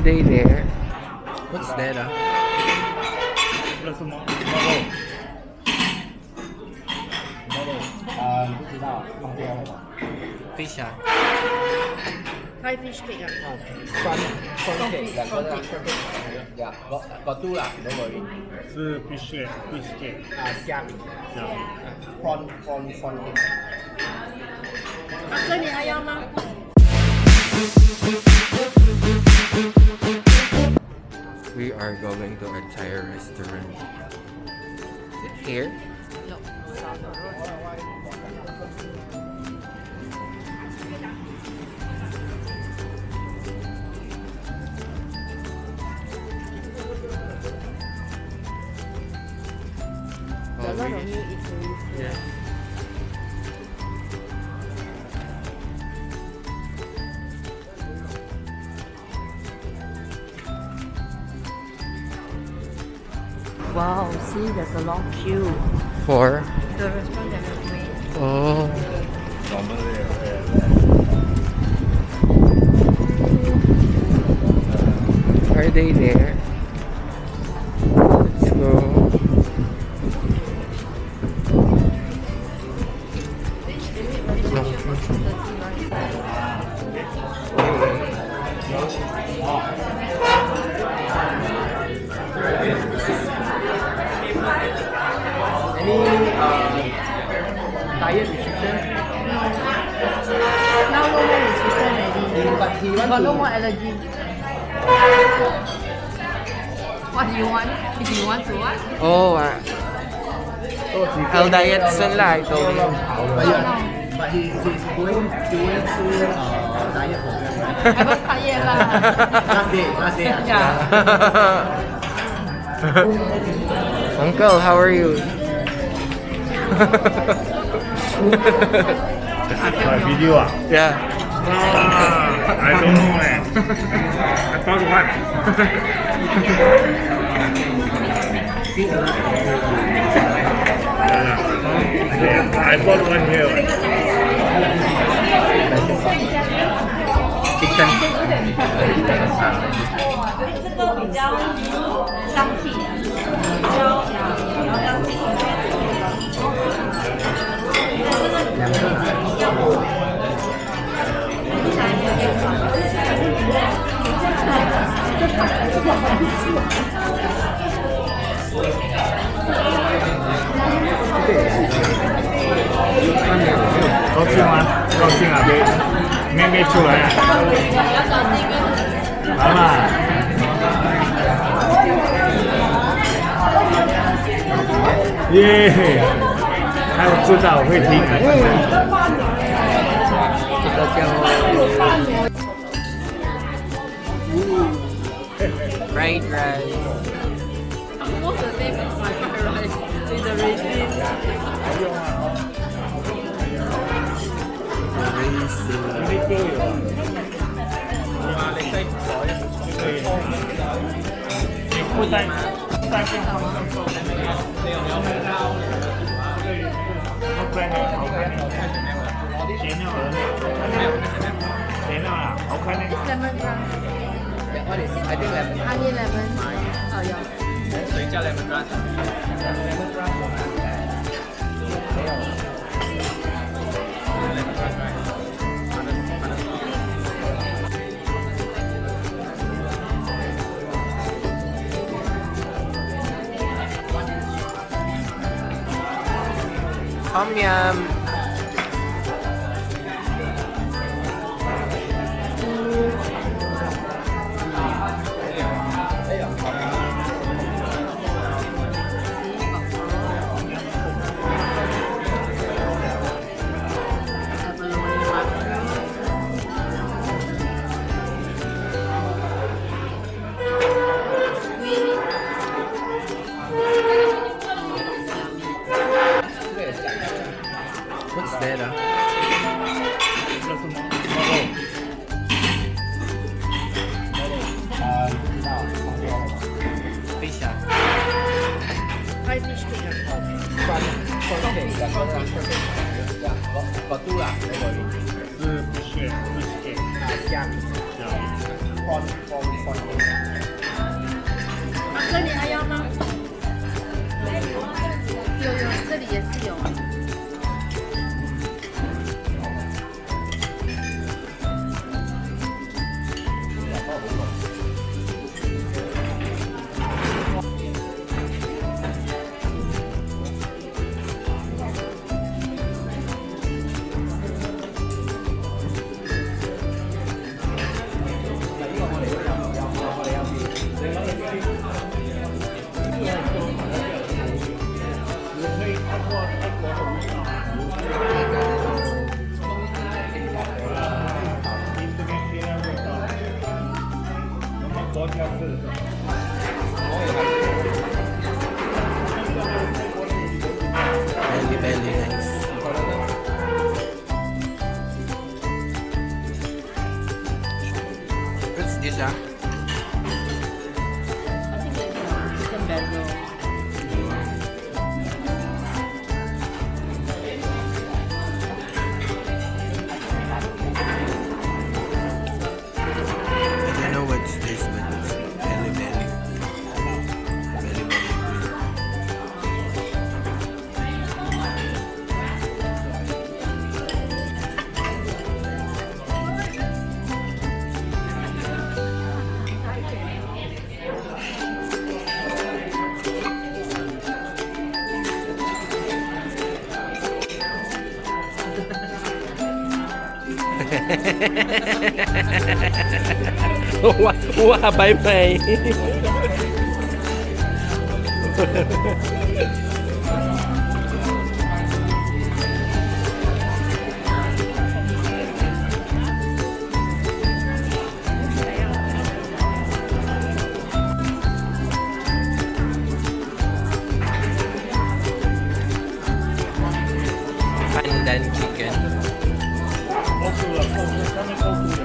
they there? What's that? 这什么？不知道，忘掉了。Fish 啊 Thai fish cake 啊。Prawn cake, yeah, got two lah, don't worry. 是 fish cake。虾米，prawn cake. 阿哥，你还要吗？ We are going to a Thai restaurant. Is it here? No. Oh, A lot of really? new Italy food. Yes. Wow, see, there's a long queue. For? The restaurant that we made. Oh. Are they there? Let's go. Diet restriction? Now no more restriction already. But he want Got to... no more allergy. What do you want? If you want to what? Oh, I'll diet soon lah, I told him. But he's going to diet program, right? Haven't start yet lah. Last day. Yeah. Uncle, how are you? video 啊 Yeah. I don't know man. I found one. I bought one here. Chicken. 这个比较香气，比较高兴吗？高兴啊，没出来啊。来嘛。耶！他知道我会听啊。这个叫 fried rice. almost the same as my fried rice with the raisin. Lemongrass. What is it? I think lemon. Honey lemon. Oh yeah. 谁叫 lemon grass？ Tomyam. What's that? Fish ah. Thai fish cake 啊。 Prawn cake, yeah, got two lah, don't worry. 是 fish cake。 虾米，prawn 啊，这里还要吗？有，这里也是有。Very, very nice. What's this, ah? I think it's chicken basil. I don't know what's this, but it's very, very, very, very good. Wow, bye bye. Pandan chicken. 欧酷了，他们欧酷的。